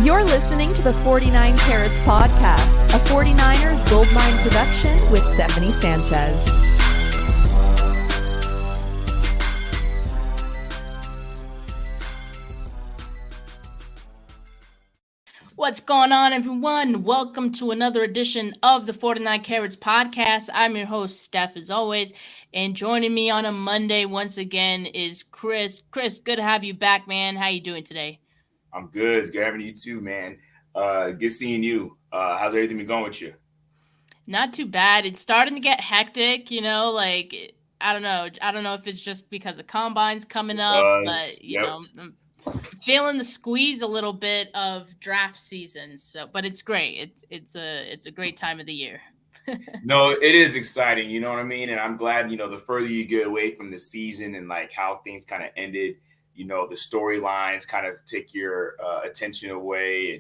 You're listening to the 49 Carats Podcast, a 49ers Goldmine production with Stephanie Sanchez. What's going on, everyone? Welcome to another edition of the 49 Carats Podcast. I'm your host, Steph, as always, and joining me on a Monday once again is Chris. Chris, good to have you back, man. How you doing today? I'm good. It's good having you too, man. Good seeing you. How's everything been going with you? Not too bad. It's starting to get hectic, I don't know if it's just because the combine's coming up, but I'm feeling the squeeze a little bit of draft season. But it's great. It's a great time of the year. No, it is exciting. You know what I mean? And I'm glad, the further you get away from the season and like how things kind of ended, the storylines kind of take your attention away.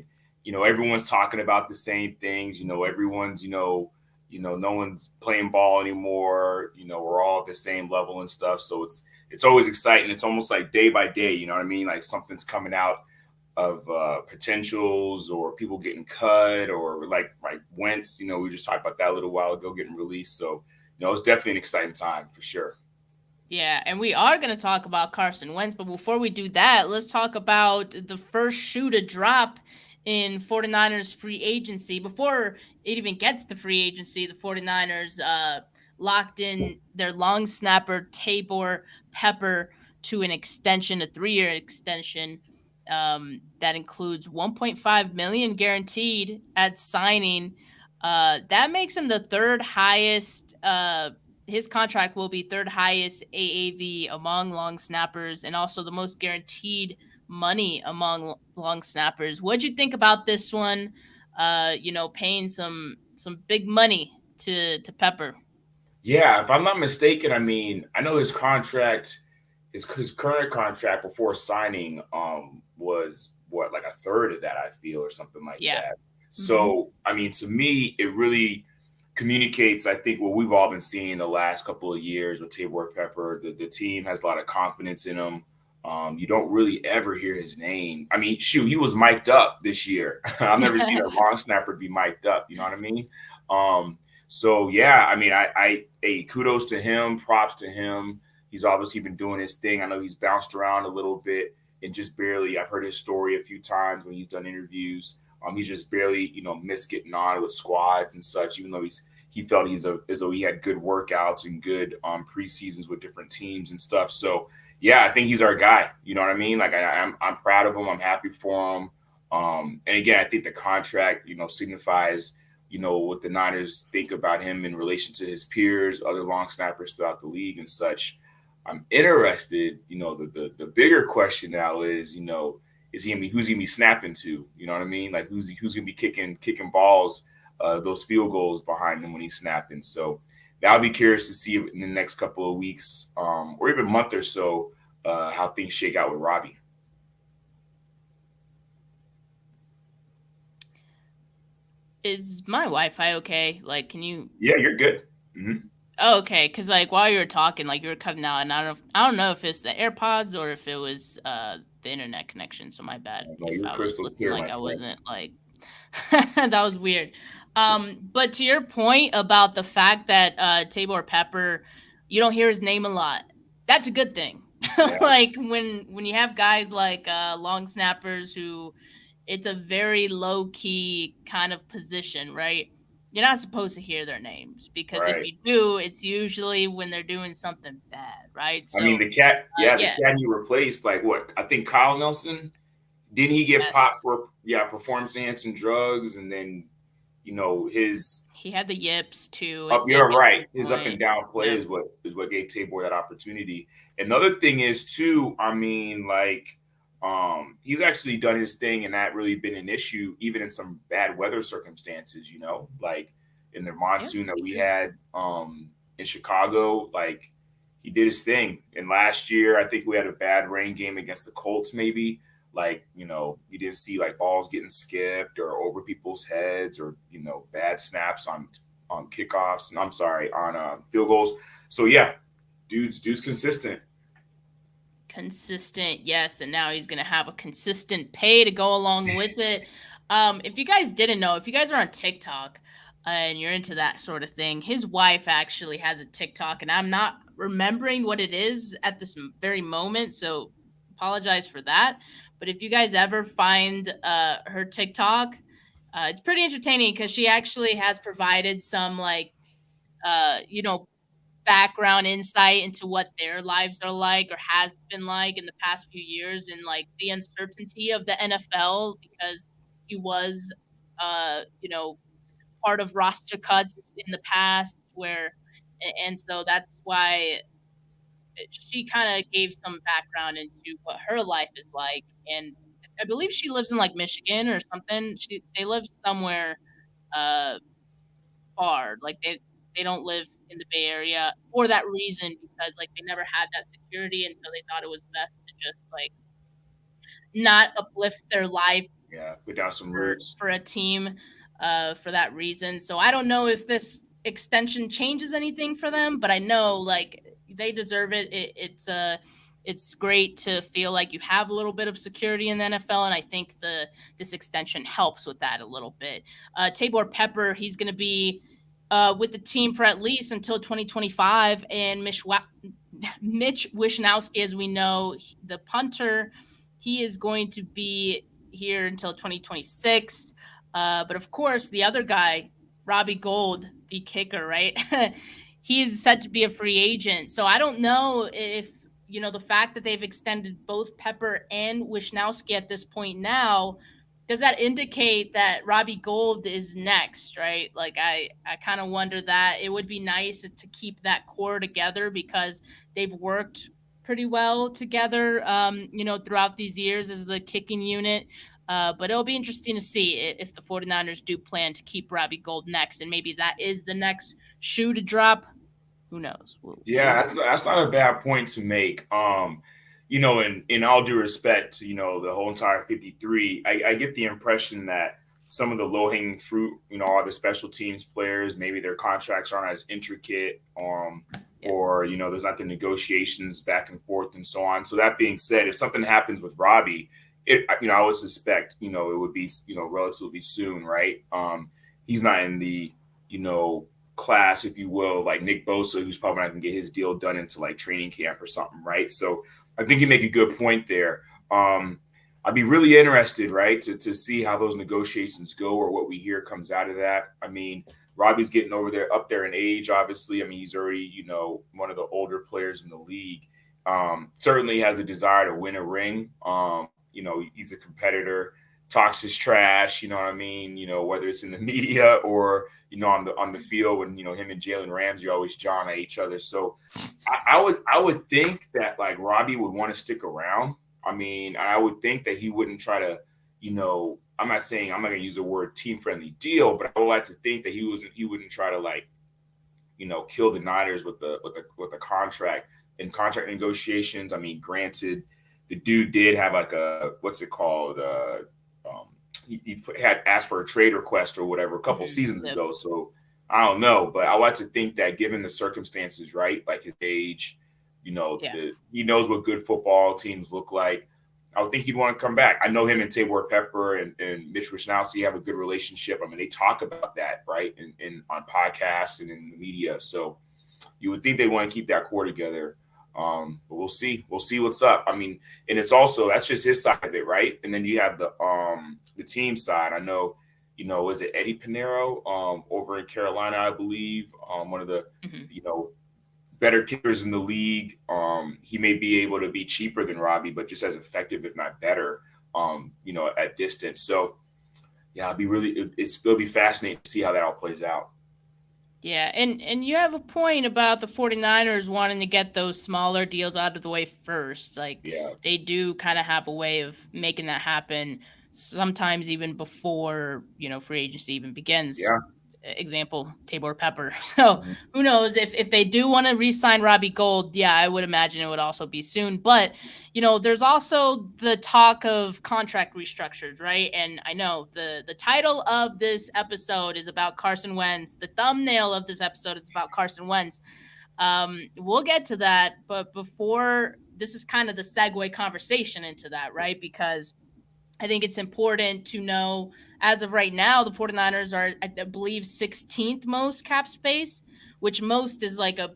And, everyone's talking about the same things. Everyone's, no one's playing ball anymore. We're all at the same level and stuff. So it's always exciting. It's almost like day by day, you know what I mean? Like something's coming out of potentials or people getting cut or like Wentz, we just talked about that a little while ago getting released. So, it's definitely an exciting time for sure. Yeah, and we are going to talk about Carson Wentz. But before we do that, let's talk about the first shoe to drop in 49ers free agency. Before it even gets to free agency, the 49ers locked in their long snapper Taybor Pepper to an extension, a 3-year extension that includes $1.5 million guaranteed at signing. That makes him the third highest. His contract will be third highest AAV among long snappers and also the most guaranteed money among long snappers. What'd you think about this one? Paying some big money to Pepper. Yeah, if I'm not mistaken, I know his contract, his current contract before signing was what, like a third of that, I feel, or something like that. So, to me, it really communicates, I think, what we've all been seeing in the last couple of years with Taybor Pepper. The team has a lot of confidence in him. You don't really ever hear his name. He was mic'd up this year. I've never seen a long snapper be mic'd up. You know what I mean? So yeah, I kudos to him, props to him. He's obviously been doing his thing. I know he's bounced around a little bit and just barely, I've heard his story a few times when he's done interviews. He's just barely, missed getting on with squads and such, even though he felt as though he had good workouts and good preseasons with different teams and stuff. So yeah, I think he's our guy. You know what I mean? Like I'm proud of him. I'm happy for him. And again, I think the contract, signifies, what the Niners think about him in relation to his peers, other long snappers throughout the league and such. I'm interested, the bigger question now is, who's he gonna be snapping to? You know what I mean? Like who's gonna be kicking balls, those field goals behind him when he's snapping. So I'll be curious to see in the next couple of weeks, or even month or so, how things shake out with Robbie. Is my Wi-Fi okay? Like, can you? Yeah, you're good. Mm-hmm. Oh, okay, because while you were talking, you were cutting out, and I don't know if it's the AirPods or if it was the internet connection. So my bad. No, you're crystal clear. I wasn't that was weird. But to your point about the fact that Taybor Pepper, you don't hear his name a lot. That's a good thing. Yeah. when you have guys like long snappers who, it's a very low key kind of position, right? You're not supposed to hear their names because if you do, it's usually when they're doing something bad, right? So, the cat he replaced, I think Kyle Nelson, didn't he get popped for performance enhancing drugs, and then he had the yips too. You're right. His up and down play is what gave Taybor that opportunity. Another thing is too, he's actually done his thing and not really been an issue even in some bad weather circumstances, like in the monsoon that we had in Chicago, he did his thing. And last year, I think we had a bad rain game against the Colts, maybe. You didn't see balls getting skipped or over people's heads or, bad snaps on kickoffs and on field goals. So yeah, dude's consistent. Consistent, yes, and now he's going to have a consistent pay to go along with it. If you guys didn't know, if you guys are on TikTok and you're into that sort of thing, his wife actually has a TikTok, and I'm not remembering what it is at this very moment, so apologize for that. But if you guys ever find her TikTok, it's pretty entertaining because she actually has provided some you know, background insight into what their lives are like or has been like in the past few years and like the uncertainty of the NFL because he was you know, part of roster cuts in the past where and so that's why she kind of gave some background into what her life is like and I believe she lives in like Michigan or something. They live somewhere uh far. Like they don't live in the Bay Area for that reason because like they never had that security and so they thought it was best to just like not uplift their life put down some roots for a team for that reason. So I don't know if this extension changes anything for them, but I know like they deserve it. It's great to feel like you have a little bit of security in the NFL, and I think this extension helps with that a little bit. Taybor Pepper, he's going to be with the team for at least until 2025, and Mitch Wishnowsky, as we know, the punter, he is going to be here until 2026. But of course, the other guy, Robbie Gould, the kicker, right? He's set to be a free agent. So I don't know if, you know, the fact that they've extended both Pepper and Wishnowsky at this point now, does that indicate that Robbie Gould is next, right? Like I kind of wonder that. It would be nice to keep that core together because they've worked pretty well together, you know, throughout these years as the kicking unit. But it'll be interesting to see if the 49ers do plan to keep Robbie Gould next, and maybe that is the next shoe to drop. Who knows? That's not a bad point to make. You know, in all due respect to, you know, the whole entire 53, I get the impression that some of the low-hanging fruit, you know, are the special teams players. Maybe their contracts aren't as intricate, or, you know, there's not the negotiations back and forth and so on. So that being said, if something happens with Robbie, you know, I would suspect, you know, it would be, you know, relatively soon, right? He's not in the, you know, class, if you will, like Nick Bosa, who's probably not going to get his deal done into like training camp or something, right? So I think you make a good point there. I'd be really interested, right, to see how those negotiations go or what we hear comes out of that. I mean, Robbie's getting up there in age, obviously. I mean, he's already, you know, one of the older players in the league. Certainly has a desire to win a ring. You know, he's a competitor, talks his trash, you know what I mean? You know, whether it's in the media or, you know, on the field when, you know, him and Jalen Ramsey always jawing at each other. So I would think that like Robbie would want to stick around. I mean, I would think that he wouldn't try to, you know, I'm not saying I'm not going to use the word team friendly deal, but I would like to think that he wouldn't try to like, you know, kill the Niners with the contract and contract negotiations. I mean, granted, the dude did have like a, what's it called? He had asked for a trade request or whatever a couple seasons ago. So I don't know, but I like to think that given the circumstances, right, like his age, you know, he knows what good football teams look like. I would think he'd want to come back. I know him and Taybor Pepper and Mitch Wishnowsky have a good relationship. I mean, they talk about that, right, in on podcasts and in the media. So you would think they want to keep that core together. But we'll see. We'll see what's up. I mean, and it's also, that's just his side of it, right? And then you have the team side. I know, you know, was it Eddie Pinero over in Carolina, I believe, one of the, you know, better kickers in the league. He may be able to be cheaper than Robbie, but just as effective, if not better, you know, at distance. So yeah, it'll be fascinating to see how that all plays out. Yeah, and you have a point about the 49ers wanting to get those smaller deals out of the way first. Like, they do kind of have a way of making that happen sometimes even before, you know, free agency even begins. Yeah. Example, Taybor Pepper. So who knows if they do want to re-sign Robbie Gould, yeah, I would imagine it would also be soon. But, you know, there's also the talk of contract restructures, right? And I know the title of this episode is about Carson Wentz. The thumbnail of this episode is about Carson Wentz. We'll get to that. But before this is kind of the segue conversation into that, right? Because I think it's important to know, as of right now, the 49ers are, I believe, 16th most cap space, which most is like a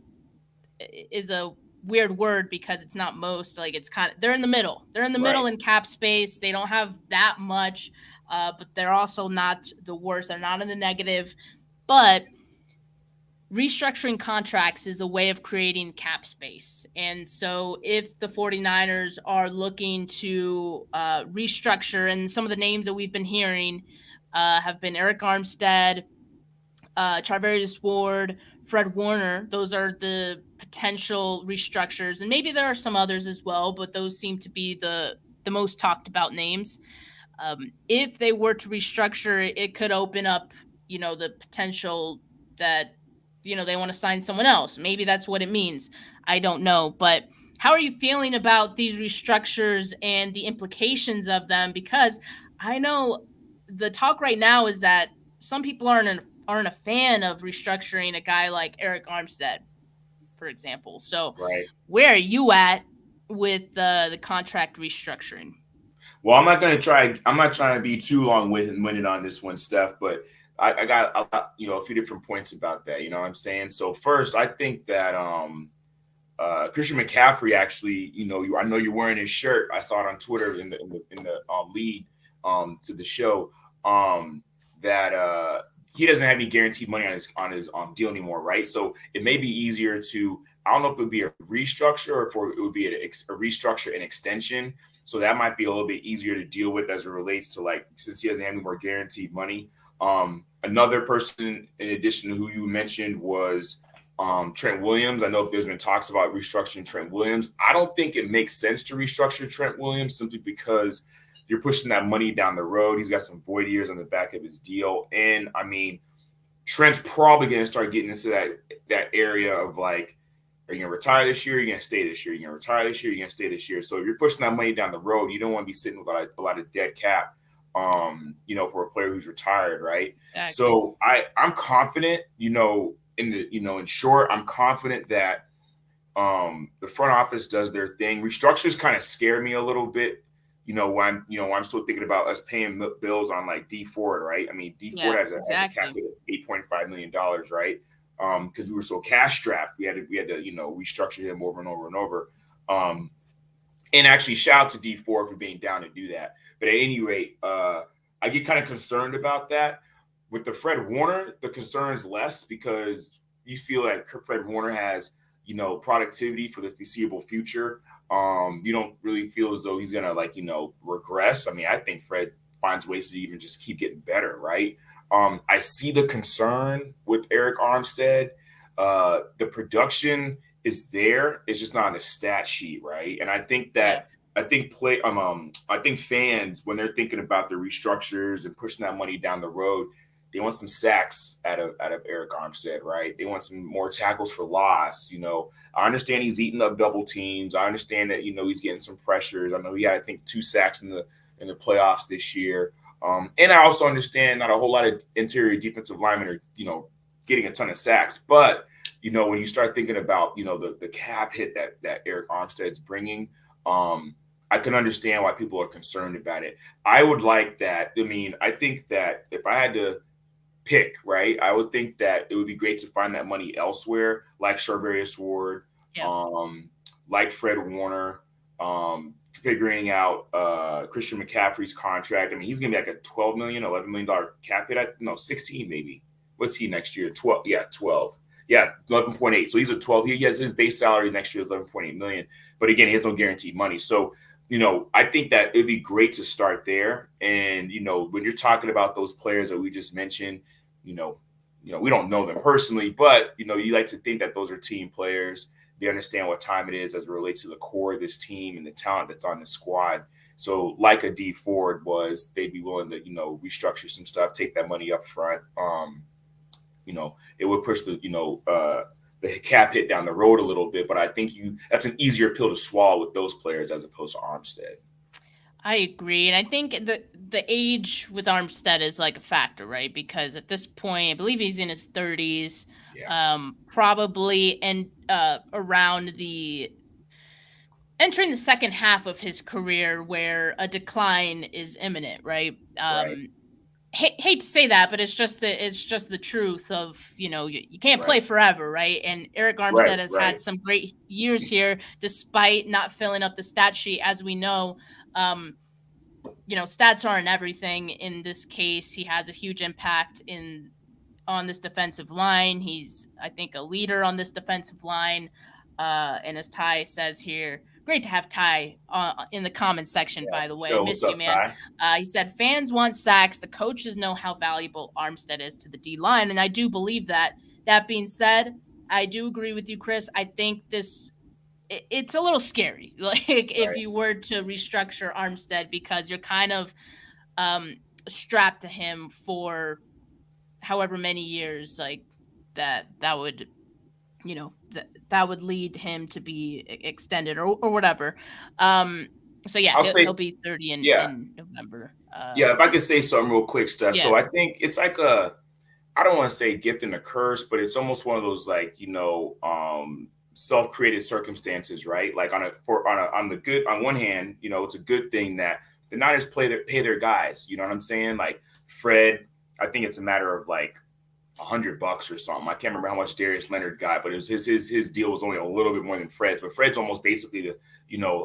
weird word because it's not most, like it's kind of, they're in the middle. They're in the middle in cap space. They don't have that much, but they're also not the worst. They're not in the negative, but restructuring contracts is a way of creating cap space. And so if the 49ers are looking to restructure, and some of the names that we've been hearing have been Eric Armstead, Charvarius Ward, Fred Warner. Those are the potential restructures. And maybe there are some others as well, but those seem to be the most talked about names. If they were to restructure, it could open up, the potential that, they want to sign someone else. Maybe that's what it means. I don't know. But how are you feeling about these restructures and the implications of them? Because I know the talk right now is that some people aren't a fan of restructuring a guy like Eric Armstead, for example. So where are you at with the contract restructuring? Well, I'm not trying to be too long-winded on this one, Steph, but I got a few different points about that. You know what I'm saying? So first, I think that Christian McCaffrey actually, I know you're wearing his shirt. I saw it on Twitter in the lead to the show that he doesn't have any guaranteed money on his deal anymore, right? So it may be easier to, I don't know if it would be a restructure or if it would be a restructure and extension. So that might be a little bit easier to deal with as it relates to, since he doesn't have any more guaranteed money. Another person in addition to who you mentioned was Trent Williams. I know there's been talks about restructuring Trent Williams. I don't think it makes sense to restructure Trent Williams simply because you're pushing that money down the road. He's got some void years on the back of his deal. And I mean, Trent's probably going to start getting into that area of are you going to retire this year? You're going to stay this year. You're going to retire this year. You're going to stay this year. So if you're pushing that money down the road, you don't want to be sitting with a lot of dead cap, for a player who's retired, right? Exactly. So I'm confident, in short, I'm confident that the front office does their thing. Restructures kind of scare me a little bit, when I'm still thinking about us paying bills on D Ford, right? I mean, D Ford has a cap hit of $8.5 million, right? Because we were so cash strapped, we had to restructure him over and over and over. And actually, shout out to D Ford for being down to do that. But at any rate, I get kind of concerned about that. With the Fred Warner, the concern is less because you feel like Fred Warner has, productivity for the foreseeable future. You don't really feel as though he's gonna regress. I mean, I think Fred finds ways to even just keep getting better, right? I see the concern with Eric Armstead. The production is there. It's just not on the stat sheet, right? And I think that I think fans, when they're thinking about the restructures and pushing that money down the road, they want some sacks out of Eric Armstead, right? They want some more tackles for loss. I understand he's eating up double teams. I understand that he's getting some pressures. I know he had, I think, 2 sacks in the playoffs this year. And I also understand not a whole lot of interior defensive linemen are getting a ton of sacks. But when you start thinking about the cap hit that Eric Armstead's bringing, I can understand why people are concerned about it. I would like that. I mean, I think that if I had to pick, right, I would think that it would be great to find that money elsewhere, like Charvarius Ward, like Fred Warner, figuring out Christian McCaffrey's contract. I mean, he's going to be like a $12 million, $11 million cap hit. No, 16 maybe. What's he next year? 12. Yeah, 12. Yeah, 11.8. So he's a 12. He has his base salary next year is 11.8 million. But again, he has no guaranteed money. So, I think that it'd be great to start there. And, when you're talking about those players that we just mentioned, we don't know them personally, but, you like to think that those are team players. They understand what time it is as it relates to the core of this team and the talent that's on the squad. So like a D Ford was, they'd be willing to, restructure some stuff, take that money up front. It would push the cap hit down the road a little bit, but I think that's an easier pill to swallow with those players as opposed to Armstead. I agree. And I think the age with Armstead is a factor, right? Because at this point, I believe he's in his 30s, probably, and around the entering the second half of his career where a decline is imminent, right? Hate to say that, but it's just the truth of, you can't play forever, right? And Eric Armstead has had some great years here, despite not filling up the stat sheet, as we know. Stats aren't everything in this case. He has a huge impact on this defensive line. He's, I think, a leader on this defensive line. And as Ty says here, great to have Ty in the comments section, by the way. Missed you, man. He said, fans want sacks. The coaches know how valuable Armstead is to the D-line, and I do believe that. That being said, I do agree with you, Chris. I think it's a little scary, if you were to restructure Armstead, because you're kind of strapped to him for however many years, that would, that would lead him to be extended or whatever. So yeah, he'll be 30 in November. If I could say something real quick, Steph. Yeah. So I think it's like I don't want to say gift and a curse, but it's almost one of those self-created circumstances, right? Like on one hand, it's a good thing that the Niners pay their guys. You know what I'm saying? Like Fred, I think it's a matter of like $100 or something. I can't remember how much Darius Leonard got, but it was his deal was only a little bit more than Fred's. But Fred's almost basically the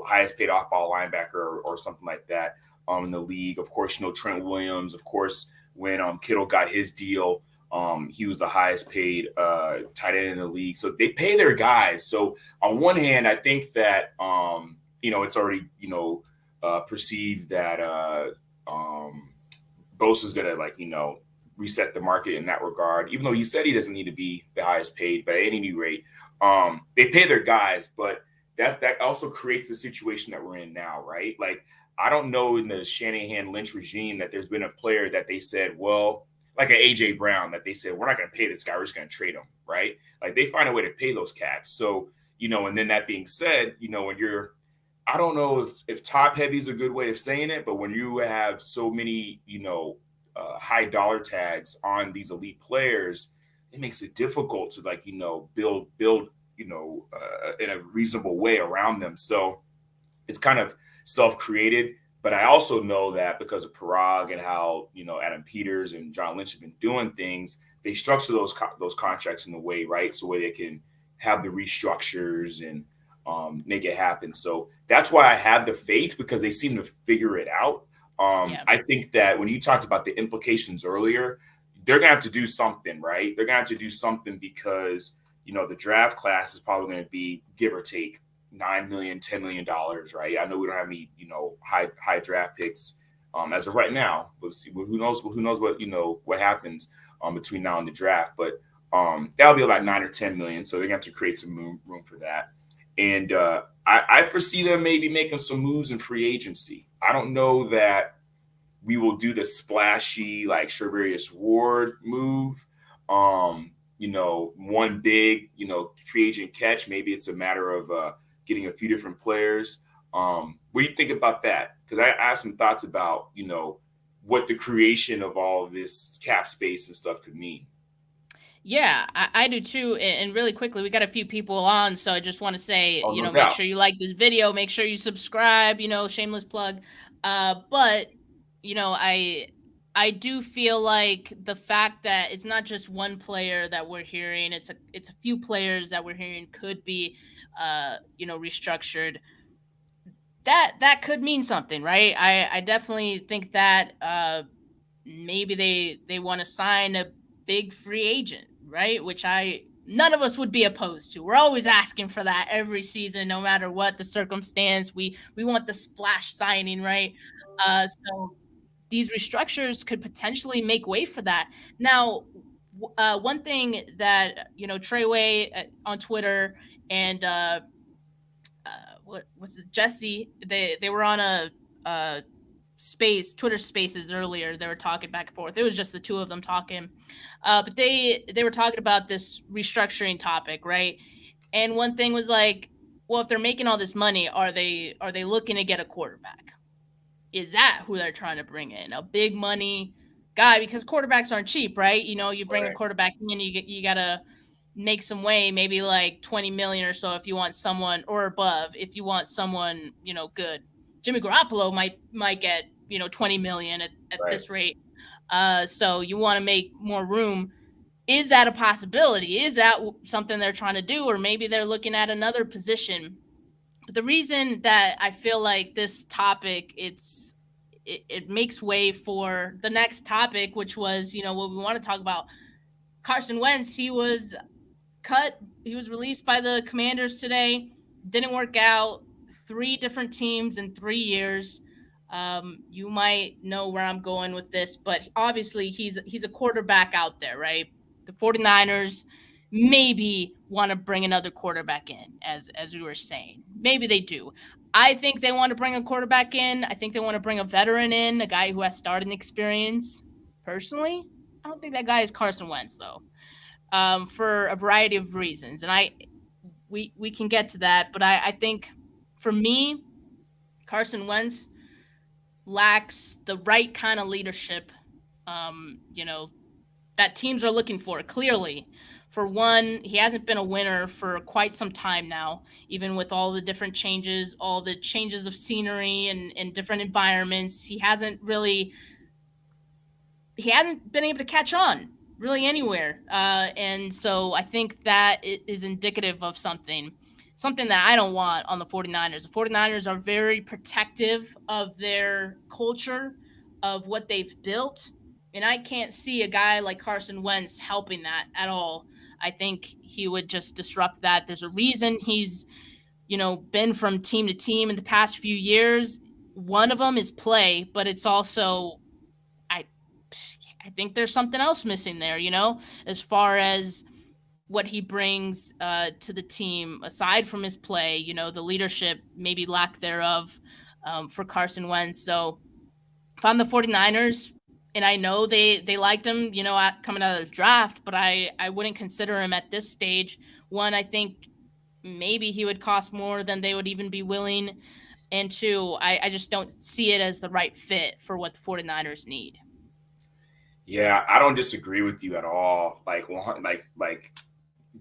highest paid off-ball linebacker or something like that in the league. Of course, Trent Williams. Of course, when Kittle got his deal, he was the highest paid tight end in the league. So they pay their guys. So on one hand, I think that it's already perceived that Bosa's gonna reset the market in that regard, even though he said he doesn't need to be the highest paid, but at any rate, they pay their guys, but that also creates the situation that we're in now, right? Like, I don't know in the Shanahan Lynch regime that there's been a player that they said, well, like an AJ Brown, that they said, we're not going to pay this guy, we're just going to trade him, right? Like, they find a way to pay those cats. So, and then that being said, when I don't know if top heavy is a good way of saying it, but when you have so many, high dollar tags on these elite players, it makes it difficult to build in a reasonable way around them. So it's kind of self-created, but I also know that because of Parag and how Adam Peters and John Lynch have been doing things, they structure those contracts in the way, right, so where they can have the restructures and make it happen. So that's why I have the faith, because they seem to figure it out. I think that when you talked about the implications earlier, they're going to have to do something, right? They're going to have to do something because, the draft class is probably going to be, give or take, $9 million, $10 million, right? I know we don't have any, high draft picks as of right now. We'll see. Who knows what happens between now and the draft. But that'll be about 9 or 10 million. So they're going to have to create some room for that. And I foresee them maybe making some moves in free agency. I don't know that we will do the splashy like Charvarius Ward move. One big, free agent catch. Maybe it's a matter of getting a few different players. What do you think about that? Because I have some thoughts about, what the creation of all of this cap space and stuff could mean. Yeah, I do too. And really quickly, we got a few people on, so I just want to say, make sure you like this video, make sure you subscribe, shameless plug. But, I do feel like the fact that it's not just one player that we're hearing, it's a few players that we're hearing could be, restructured. That could mean something, right? I definitely think that maybe they want to sign a big free agent, right? Which none of us would be opposed to. We're always asking for that every season, no matter what the circumstance. We want the splash signing, right? So these restructures could potentially make way for that. Now, one thing that Treyway on Twitter and what was it, Jesse? They were on a Twitter Spaces earlier. They were talking back and forth. It was just the two of them talking, but they were talking about this restructuring topic, right? And one thing was like, well, if they're making all this money, are they looking to get a quarterback? Is that who they're trying to bring in, a big money guy? Because quarterbacks aren't cheap, right? You bring a quarterback in, you gotta make some way, maybe like 20 million or so if you want someone, or above if you want someone, good. Jimmy Garoppolo might get, 20 million at Right. this rate. So you want to make more room. Is that a possibility? Is that something they're trying to do? Or maybe they're looking at another position. But the reason that I feel like this topic, it makes way for the next topic, which was, what we want to talk about. Carson Wentz, he was cut. He was released by the Commanders today. Didn't work out. 3 different teams in 3 years. You might know where I'm going with this, but obviously he's a quarterback out there, right? The 49ers maybe want to bring another quarterback in, as we were saying. Maybe they do. I think they want to bring a quarterback in. I think they want to bring a veteran in, a guy who has starting experience. Personally, I don't think that guy is Carson Wentz, though, for a variety of reasons. And we can get to that. But I think, for me, Carson Wentz lacks the right kind of leadership, that teams are looking for, clearly. For one, he hasn't been a winner for quite some time now, even with all the different changes, all the changes of scenery and different environments. He hasn't been able to catch on really anywhere. And so I think that it is indicative of something that I don't want on the 49ers. The 49ers are very protective of their culture, of what they've built. And I can't see a guy like Carson Wentz helping that at all. I think he would just disrupt that. There's a reason he's, been from team to team in the past few years. One of them is play, but it's also, I think there's something else missing there, as far as what he brings to the team, aside from his play, the leadership, maybe lack thereof, for Carson Wentz. So if I'm the 49ers, and I know they liked him, coming out of the draft, but I wouldn't consider him at this stage. One, I think maybe he would cost more than they would even be willing. And 2, I just don't see it as the right fit for what the 49ers need. Yeah, I don't disagree with you at all. Like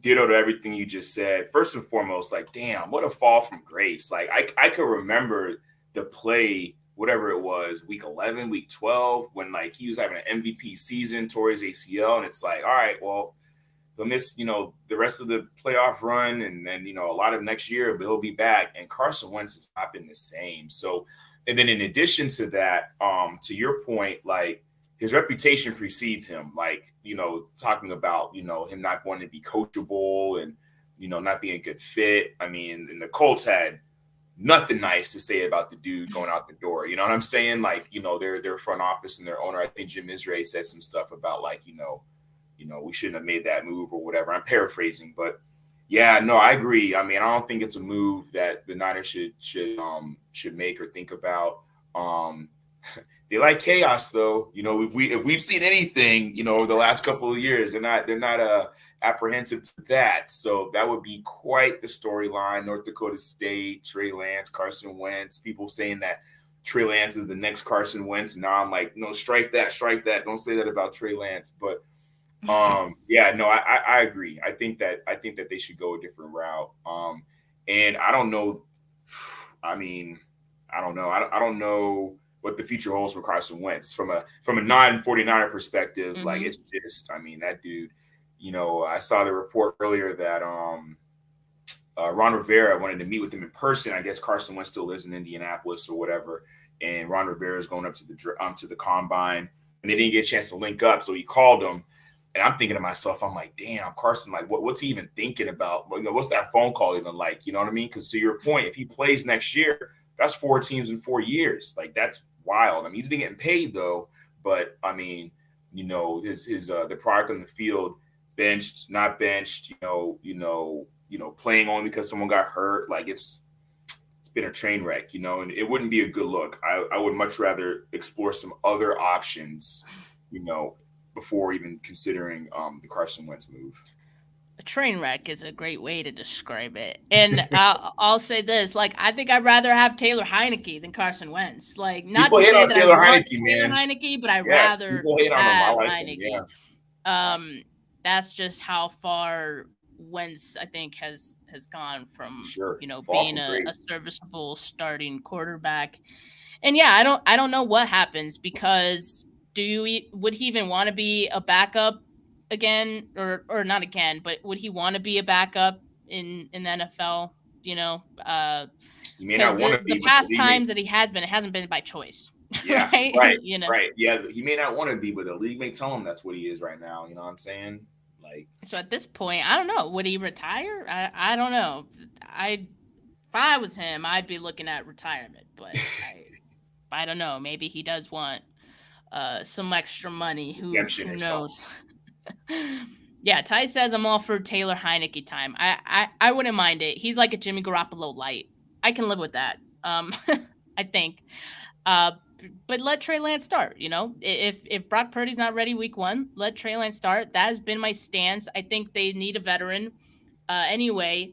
ditto to everything you just said. First and foremost, like, damn, what a fall from grace. Like, I could remember the play, whatever it was, week 11, week 12, when like he was having an MVP season, tore his ACL, and it's like, all right, well, he'll miss, the rest of the playoff run, and then, a lot of next year, but he'll be back. And Carson Wentz has not been the same. So, and then in addition to that, to your point, like, his reputation precedes him, like, talking about, him not wanting to be coachable and, not being a good fit. I mean, and the Colts had nothing nice to say about the dude going out the door. You know what I'm saying? Like, their front office and their owner, I think Jim Irsay said some stuff about like, we shouldn't have made that move or whatever. I'm paraphrasing, but yeah, no, I agree. I mean, I don't think it's a move that the Niners should make or think about. They like chaos, though. If we've seen anything, over the last couple of years, they're not apprehensive to that. So that would be quite the storyline. North Dakota State, Trey Lance, Carson Wentz. People saying that Trey Lance is the next Carson Wentz. Now I'm like, no, strike that. Don't say that about Trey Lance. But yeah, no, I agree. I think that they should go a different route. And I don't know. I mean, I don't know. I don't know what the future holds for Carson Wentz from a non-49er perspective. Mm-hmm. Like, it's just, I mean, that dude, I saw the report earlier that Ron Rivera wanted to meet with him in person. I guess Carson Wentz still lives in Indianapolis or whatever. And Ron Rivera is going up to the combine, and they didn't get a chance to link up. So he called him, and I'm thinking to myself, I'm like, damn, Carson, like, what's he even thinking about? What's that phone call even like? You know what I mean? Because to your point, if he plays next year, that's 4 teams in 4 years. Like, that's wild. I mean, he's been getting paid though, but I mean, his the product on the field, benched, not benched, playing only because someone got hurt. Like, it's been a train wreck, and it wouldn't be a good look. I would much rather explore some other options, before even considering the Carson Wentz move. A train wreck is a great way to describe it. And I'll say this, like, I think I'd rather have Taylor Heineke than Carson Wentz. Like, not to say that Taylor I want Heineke, Taylor Heineke, but I'd rather have Heineke. Yeah. That's just how far Wentz, I think, has gone from fall being from a grace. serviceable starting quarterback. And yeah, I don't know what happens, because would he even want to be a backup again, or not again, but would he want to be a backup in the NFL? He may Because not want to the be, but the past league may. times that he has been, it hasn't been by choice. Yeah, Right? right, right. Yeah, he may not want to be, but the league may tell him that's what he is right now. You know what I'm saying? Like, so at this point, I don't know. Would he retire? I don't know. If I was him, I'd be looking at retirement, but I don't know. Maybe he does want some extra money. Who knows? Yeah, Ty says I'm all for Taylor Heineke time. I wouldn't mind it. He's like a Jimmy Garoppolo light. I can live with that. I think. But let Trey Lance start. If Brock Purdy's not ready week 1, let Trey Lance start. That has been my stance. I think they need a veteran. Anyway.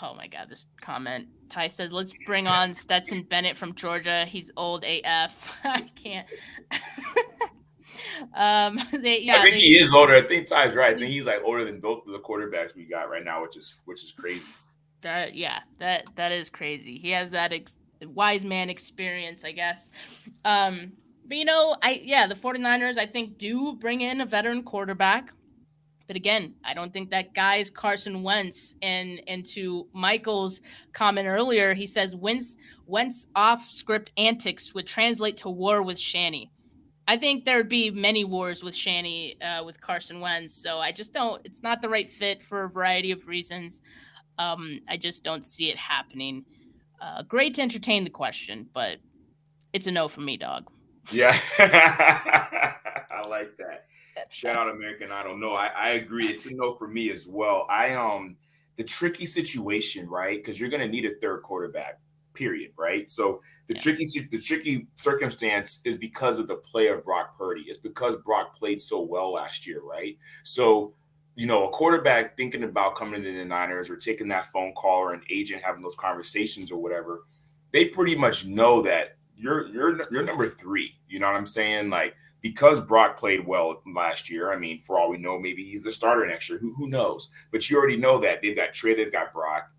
Oh my God, this comment. Ty says, let's bring on Stetson Bennett from Georgia. He's old AF. I can't. I think he is older. I think Ty's right. I think he's like older than both of the quarterbacks we got right now, which is crazy. That is crazy. He has that wise man experience, I guess. But the 49ers, I think, do bring in a veteran quarterback. But again, I don't think that guy's Carson Wentz. And to Michael's comment earlier, he says Wentz off-script antics would translate to war with Shanny. I think there would be many wars with Shanny with Carson Wentz. So I just don't. It's not the right fit for a variety of reasons. I just don't see it happening. Great to entertain the question, but it's a no for me, dog. Yeah, I like that. Shout out American Idol. No, I agree. It's a no for me as well. The tricky situation, right? Because you're going to need a third quarterback, period, right? So the tricky circumstance is because of the play of Brock Purdy. It's because Brock played so well last year, right? So, a quarterback thinking about coming into the Niners or taking that phone call, or an agent having those conversations or whatever, they pretty much know that you're number 3. You know what I'm saying? Like, because Brock played well last year, I mean, for all we know, maybe he's the starter next year. Who knows? But you already know that they've got Trey, they've got Brock.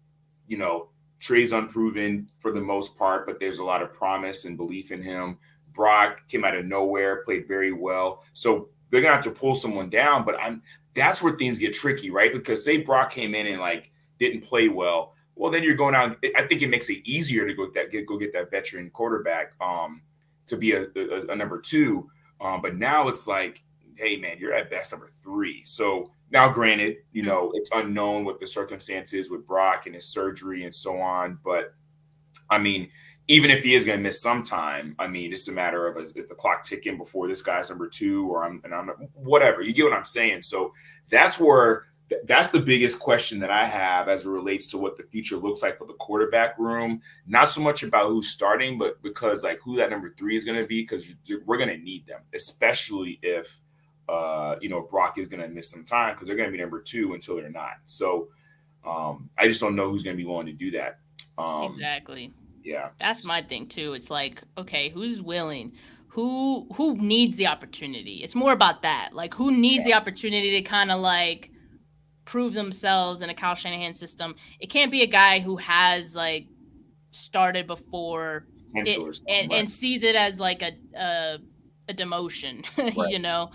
Trey's unproven for the most part, but there's a lot of promise and belief in him. Brock came out of nowhere, played very well. So they're going to have to pull someone down, but that's where things get tricky, right? Because say Brock came in and didn't play well. Well, then you're going out. I think it makes it easier to go get that veteran quarterback to be a number 2. But now it's like, hey, man, you're at best number 3. So now, granted, it's unknown what the circumstance is with Brock and his surgery and so on. But, I mean, even if he is going to miss some time, I mean, it's a matter of is the clock ticking before this guy's number 2 or I'm whatever. You get what I'm saying? So that's the biggest question that I have as it relates to what the future looks like for the quarterback room. Not so much about who's starting, but because who that number 3 is going to be, because we're going to need them, especially if Brock is going to miss some time, because they're going to be number 2 until they're not. So I just don't know who's going to be willing to do that. Exactly. Yeah, that's my thing too. It's like, okay, who's willing? Who needs the opportunity? It's more about that. Like, who needs the opportunity to kind of prove themselves in a Kyle Shanahan system? It can't be a guy who has started before and sees it as a demotion. Right.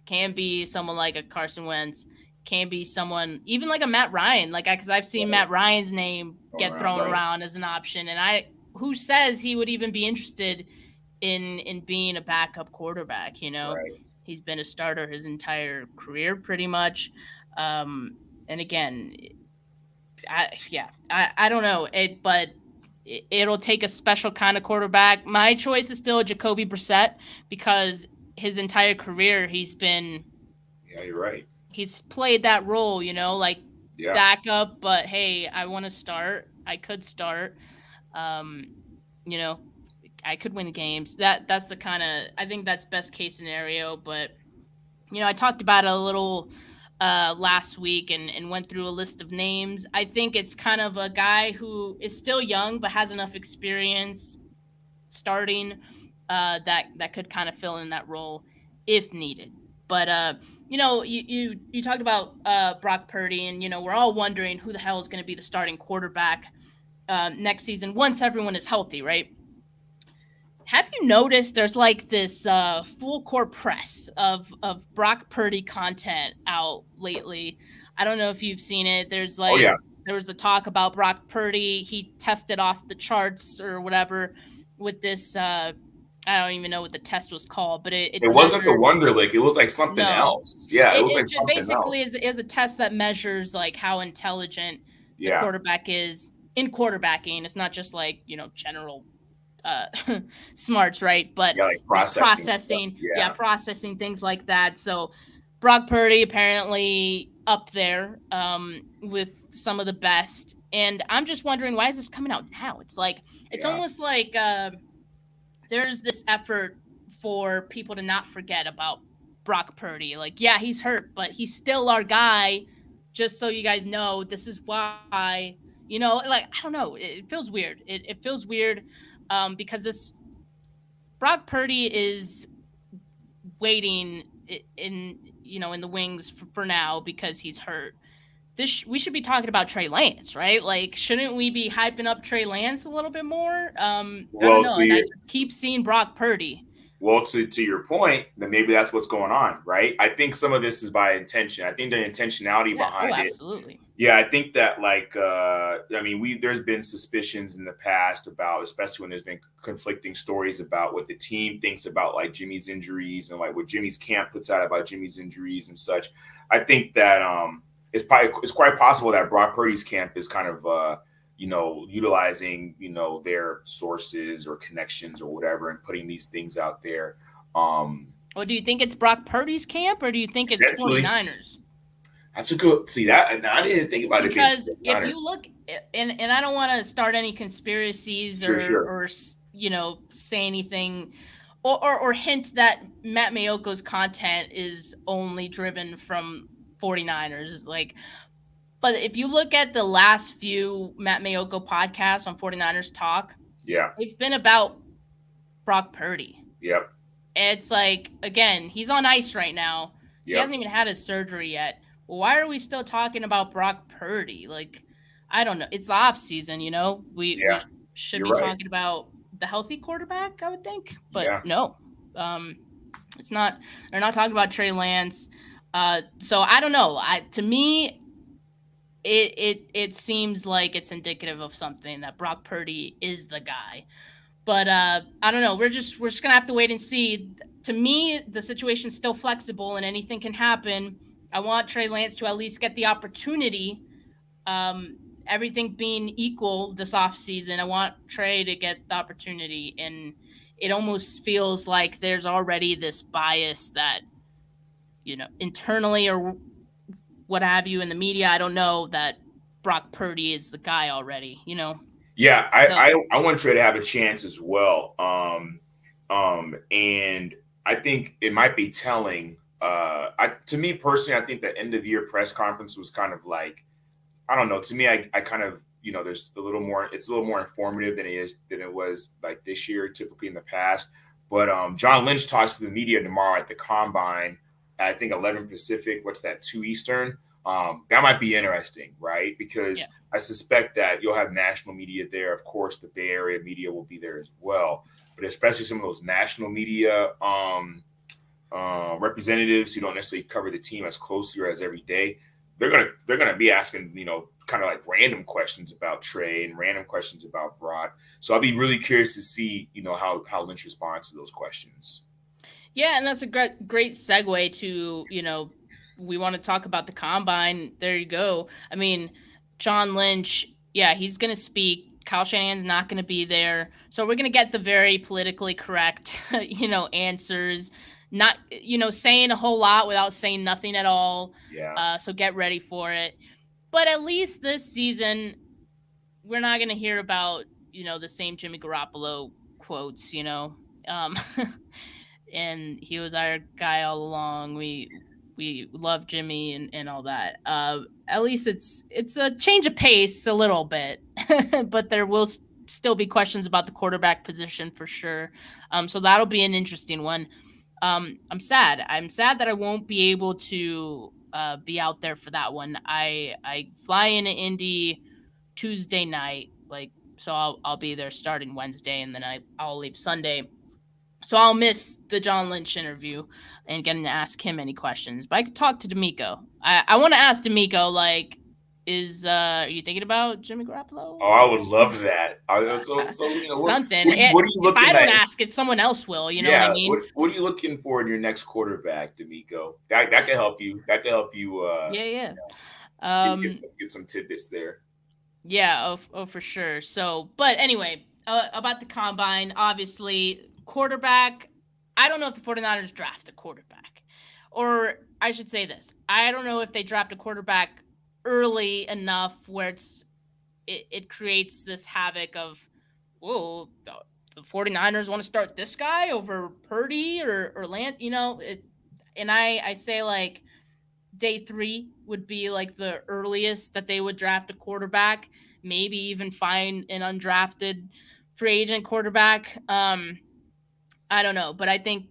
Can't be someone like a Carson Wentz. Can't be someone even like a Matt Ryan. Because I've seen Matt Ryan's name get thrown around as an option, and who says he would even be interested in being a backup quarterback? Right. He's been a starter his entire career pretty much. And again, I don't know it, but it'll take a special kind of quarterback. My choice is still Jacoby Brissett, because his entire career he's been. Yeah, you're right. He's played that role, backup, but hey, I want to start. I could start. I could win games. That's the kind of, I think that's best case scenario. But I talked about it a little last week and went through a list of names. I think it's kind of a guy who is still young but has enough experience starting that could kind of fill in that role if needed. But you talked about Brock Purdy, and we're all wondering who the hell is going to be the starting quarterback next season once everyone is healthy, right? Have you noticed there's like this full court press of Brock Purdy content out lately? I don't know if you've seen it. There's like there was a talk about Brock Purdy. He tested off the charts or whatever with this. I don't even know what the test was called, but it wasn't the Wonderlic. It was like something else. Yeah, it was like something basically else. is a test that measures like how intelligent the quarterback is in quarterbacking. It's not just like general smarts, right? But like processing things like that. So Brock Purdy apparently up there with some of the best, and I'm just wondering, why is this coming out now? It's like it's almost like there's this effort for people to not forget about Brock Purdy. Like, yeah, he's hurt, but he's still our guy. Just so you guys know, this is why. Like, I don't know. It feels weird. It feels weird. Because this Brock Purdy is waiting in the wings for now because he's hurt. We should be talking about Trey Lance, right? Like, shouldn't we be hyping up Trey Lance a little bit more? I don't know. And I just keep seeing Brock Purdy. Well, to your point, then maybe that's what's going on, right? I think some of this is by intention. I think the intentionality behind it. Absolutely. Yeah, I think that there's been suspicions in the past about, especially when there's been conflicting stories about what the team thinks about like Jimmy's injuries and like what Jimmy's camp puts out about Jimmy's injuries and such. I think that it's quite possible that Brock Purdy's camp is kind of utilizing, their sources or connections or whatever and putting these things out there. Well, do you think it's Brock Purdy's camp or do you think it's 49ers? That's a good, see that, and I didn't think about it. Because if you look, and I don't want to start any conspiracies or say anything or hint that Matt Mayoko's content is only driven from 49ers, but if you look at the last few Matt Mayoko podcasts on 49ers Talk, they've been about Brock Purdy. Yep. It's like, again, he's on ice right now. He hasn't even had his surgery yet. Why are we still talking about Brock Purdy? Like, I don't know. It's the offseason, we should be talking about the healthy quarterback, I would think. But no, it's not. They're not talking about Trey Lance. So I don't know. To me, it seems like it's indicative of something that Brock Purdy is the guy. But I don't know. We're just gonna have to wait and see. To me, the situation's still flexible and anything can happen. I want Trey Lance to at least get the opportunity. Everything being equal this offseason, I want Trey to get the opportunity. And it almost feels like there's already this bias that, internally or what have you in the media, I don't know, that Brock Purdy is the guy already, Yeah, I want Trey to have a chance as well. And I think it might be telling. To me personally, I think the end of year press conference was kind of like, I don't know. To me, I kind of, there's it's a little more informative than it was like this year, typically in the past. But John Lynch talks to the media tomorrow at the Combine, I think 11 Pacific. What's that? 2 Eastern. That might be interesting, right? Because I suspect that you'll have national media there. Of course, the Bay Area media will be there as well. But especially some of those national media representatives who don't necessarily cover the team as closely or as every day, they're gonna be asking, kind of like random questions about Trey and random questions about Brock. So I'll be really curious to see, how Lynch responds to those questions. Yeah, and that's a great segue to, we want to talk about the Combine. There you go. I mean, John Lynch, he's going to speak. Kyle Shanahan's not going to be there. So we're going to get the very politically correct, answers. Not, saying a whole lot without saying nothing at all. Yeah. So get ready for it. But at least this season, we're not going to hear about, the same Jimmy Garoppolo quotes, and he was our guy all along. We love Jimmy and all that. At least it's a change of pace a little bit, but there will still be questions about the quarterback position for sure. So that'll be an interesting one. I'm sad. I'm sad that I won't be able to be out there for that one. I fly into Indy Tuesday night, so I'll be there starting Wednesday, and then I'll leave Sunday. So I'll miss the John Lynch interview and getting to ask him any questions. But I could talk to D'Amico. I want to ask D'Amico, are you thinking about Jimmy Garoppolo? Oh, I would love that. So Something. What are you looking if I don't at? ask it, someone else will. You know what I mean? What are you looking for in your next quarterback, D'Amico? That can help you. That can help you. Yeah. Get some tidbits there. Yeah. Oh, for sure. So, but anyway, about the combine, obviously, quarterback. I don't know if the 49ers draft a quarterback, or I should say this: I don't know if they draft a quarterback early enough where it creates this havoc of, whoa, the 49ers want to start this guy over Purdy or Lance, and I say like day 3 would be like the earliest that they would draft a quarterback, maybe even find an undrafted free agent quarterback. I don't know, but I think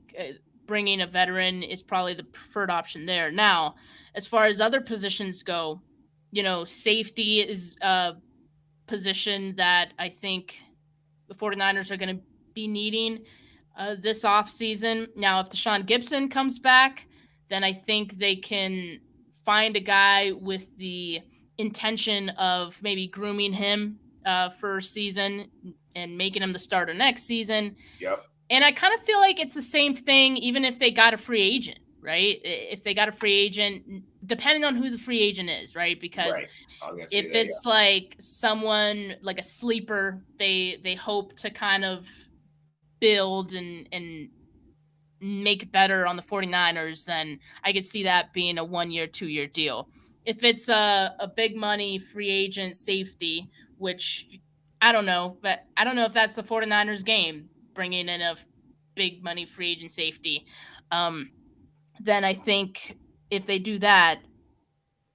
bringing a veteran is probably the preferred option there. Now, as far as other positions go, safety is a position that I think the 49ers are going to be needing this offseason. Now, if Deshaun Gibson comes back, then I think they can find a guy with the intention of maybe grooming him for a season and making him the starter next season. Yep. And I kind of feel like it's the same thing even if they got a free agent, right? If they got a free agent, depending on who the free agent is, right? Because if it's like someone like a sleeper, they hope to kind of build and make better on the 49ers, then I could see that being a 1-year, 2-year deal. If it's a big money free agent safety, which I don't know, but I don't know if that's the 49ers game, bringing in a big money free agent safety. Then I think if they do that,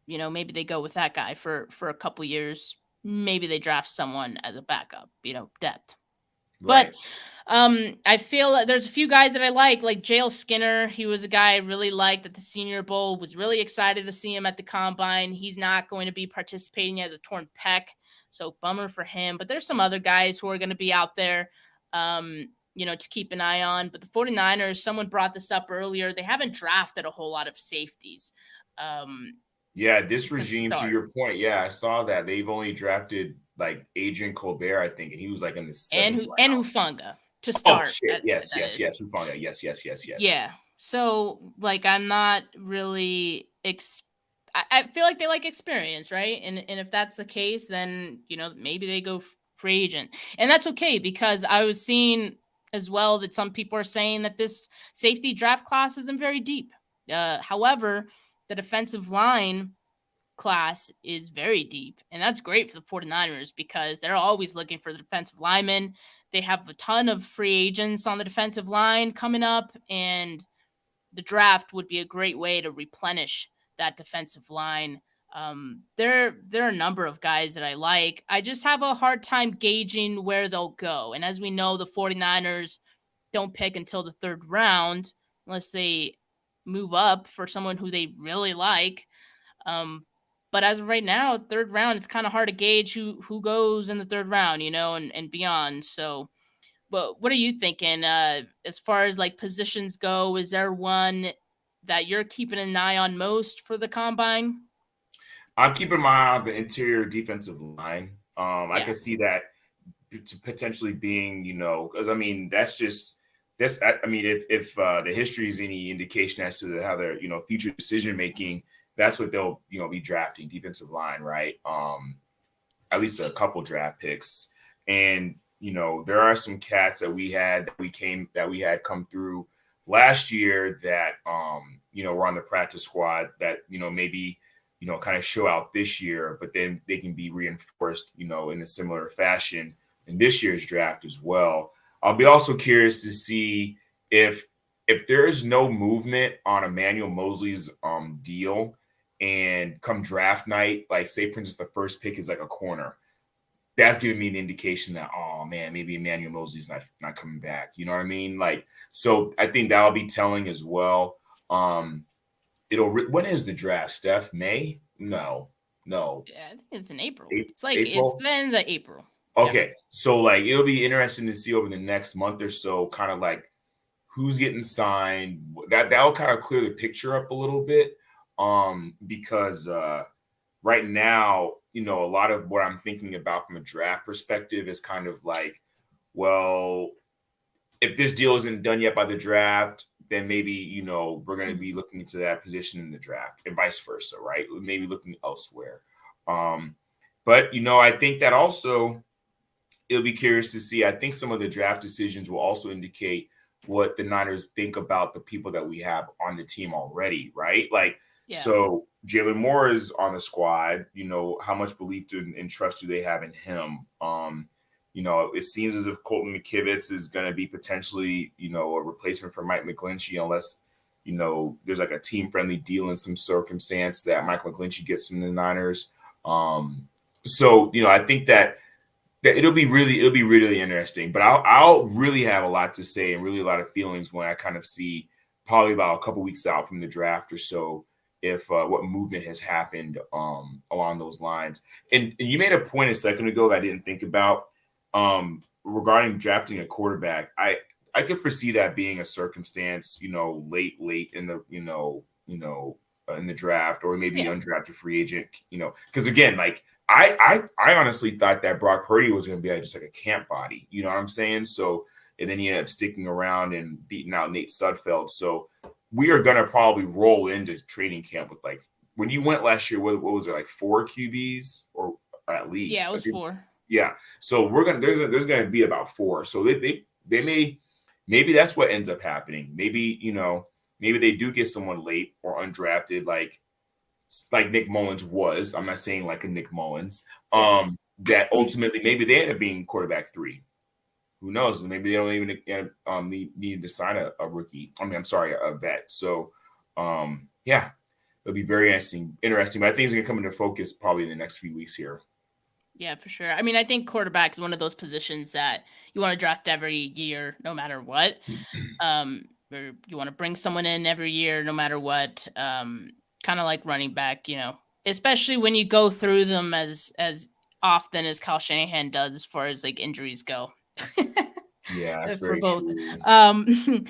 maybe they go with that guy for a couple years. Maybe they draft someone as a backup, depth. Right. But I feel that there's a few guys that I like Jale Skinner. He was a guy I really liked at the Senior Bowl. Was really excited to see him at the Combine. He's not going to be participating. He has a torn pec, so bummer for him. But there's some other guys who are going to be out there, to keep an eye on. But the 49ers, someone brought this up earlier, they haven't drafted a whole lot of safeties. This regime, to your point, I saw that. They've only drafted like Adrian Colbert, I think, and he was like in the 7th round. And Hufanga to start. Oh, shit. Yes, Hufanga. Yes. Yeah. So, I'm not really I feel like they like experience, right? And if that's the case, then, maybe they go free agent. And that's okay, because I was seeing as well that some people are saying that this safety draft class isn't very deep. However, the defensive line class is very deep, and that's great for the 49ers because they're always looking for the defensive linemen. They have a ton of free agents on the defensive line coming up, and the draft would be a great way to replenish that defensive line. There are a number of guys that I like. I just have a hard time gauging where they'll go. And as we know, the 49ers don't pick until the 3rd round unless they move up for someone who they really like. But as of right now, 3rd round, it's kind of hard to gauge who goes in the 3rd round, and beyond. So, but what are you thinking as far as positions go? Is there one that you're keeping an eye on most for the Combine? I'm keeping my eye on the interior defensive line. I can see that potentially being, because that's just this. If the history is any indication as to how their future decision making, that's what they'll be drafting, defensive line, right? At least a couple draft picks, and there are some cats that we had come through last year that were on the practice squad that maybe kind of show out this year, but then they can be reinforced, in a similar fashion in this year's draft as well. I'll be also curious to see if there is no movement on Emmanuel Mosley's deal, and come draft night, say for instance, the first pick is like a corner, that's giving me an indication that, oh man, maybe Emmanuel Mosley's not coming back. You know what I mean? Like, so I think that'll be telling as well. When is the draft, Steph? May? No. Yeah, I think it's in April. April? It's then the April. Okay. Yeah. So like it'll be interesting to see over the next month or so, kind of like who's getting signed. That'll kind of clear the picture up a little bit. Because right now, a lot of what I'm thinking about from a draft perspective is kind of like, well, if this deal isn't done yet by the draft, then maybe, we're going to be looking into that position in the draft and vice versa, right? Maybe looking elsewhere. But, I think that also it'll be curious to see. I think some of the draft decisions will also indicate what the Niners think about the people that we have on the team already, right? Like, so Jalen Moore is on the squad. How much belief and trust do they have in him? It seems as if Colton McKivitz is going to be potentially, a replacement for Mike McGlinchey unless, there's like a team-friendly deal in some circumstance that Mike McGlinchey gets from the Niners. So, I think that it'll be really interesting. But I'll really have a lot to say and really a lot of feelings when I kind of see probably about a couple weeks out from the draft or so if what movement has happened along those lines. And you made a point a second ago that I didn't think about. Regarding drafting a quarterback, I could foresee that being a circumstance, late in the, in the draft or maybe undrafted free agent, because again, like I honestly thought that Brock Purdy was going to be just like a camp body, you know what I'm saying? So, and then he ended up sticking around and beating out Nate Sudfeld. So we are going to probably roll into training camp with like, when you went last year, what was it, like 4 QBs or at least? Yeah, it was 4. Yeah. So there's going to be about 4. So they maybe that's what ends up happening. Maybe, maybe they do get someone late or undrafted, like Nick Mullins was. I'm not saying like a Nick Mullins, that ultimately maybe they end up being quarterback 3. Who knows? Maybe they don't even need to sign a rookie. A vet. So, yeah, it'll be very interesting. But I think it's going to come into focus probably in the next few weeks here. Yeah, for sure. I mean, I think quarterback is one of those positions that you want to draft every year, no matter what. Or you want to bring someone in every year, no matter what. Kind of like running back, especially when you go through them as often as Kyle Shanahan does, as far as like injuries go. Yeah, that's very true.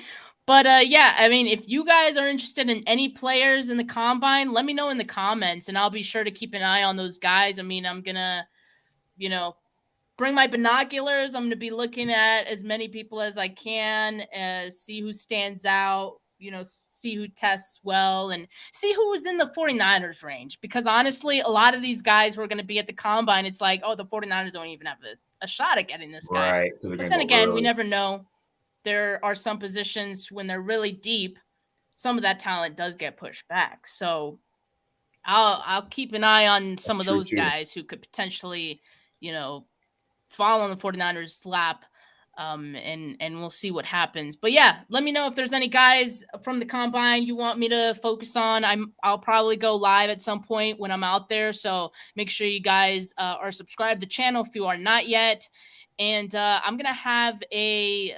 But yeah, I mean, if you guys are interested in any players in the combine, let me know in the comments, and I'll be sure to keep an eye on those guys. I mean, I'm gonna, bring my binoculars. I'm gonna be looking at as many people as I can, see who stands out, see who tests well, and see who was in the 49ers range. Because honestly, a lot of these guys who are going to be at the combine, it's like, oh, the 49ers don't even have a shot at getting this guy. Right. But then again, we never know. There are some positions when they're really deep, some of that talent does get pushed back. So I'll keep an eye on some of those guys who could potentially, fall on the 49ers' lap. And we'll see what happens. But yeah, let me know if there's any guys from the combine you want me to focus on. I'll probably go live at some point when I'm out there. So make sure you guys are subscribed to the channel if you are not yet. And I'm going to have a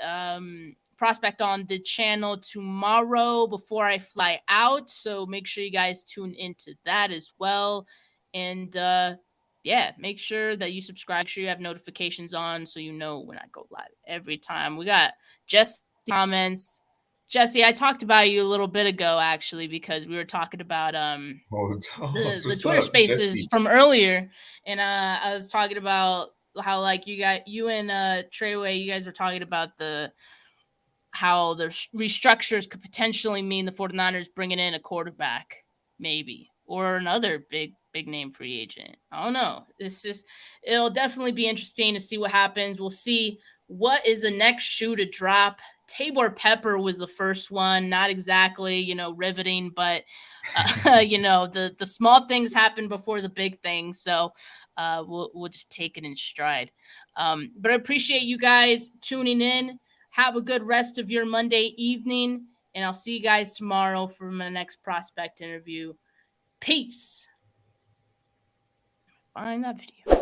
prospect on the channel tomorrow before I fly out. So make sure you guys tune into that as well. And yeah, make sure that you subscribe. Make sure you have notifications on so you know when I go live every time. We got Jesse comments. Jesse, I talked about you a little bit ago, actually, because we were talking about the Twitter Spaces Jesse from earlier, and I was talking about how like you and Treyway, you guys were talking about how the restructures could potentially mean the 49ers bringing in a quarterback, maybe, or another big name free agent. I don't know. It'll definitely be interesting to see what happens. We'll see what is the next shoe to drop. Taybor Pepper was the first one. Not exactly, riveting, but the small things happen before the big things. So we'll just take it in stride. But I appreciate you guys tuning in. Have a good rest of your Monday evening, and I'll see you guys tomorrow for my next prospect interview. Peace. Find that video.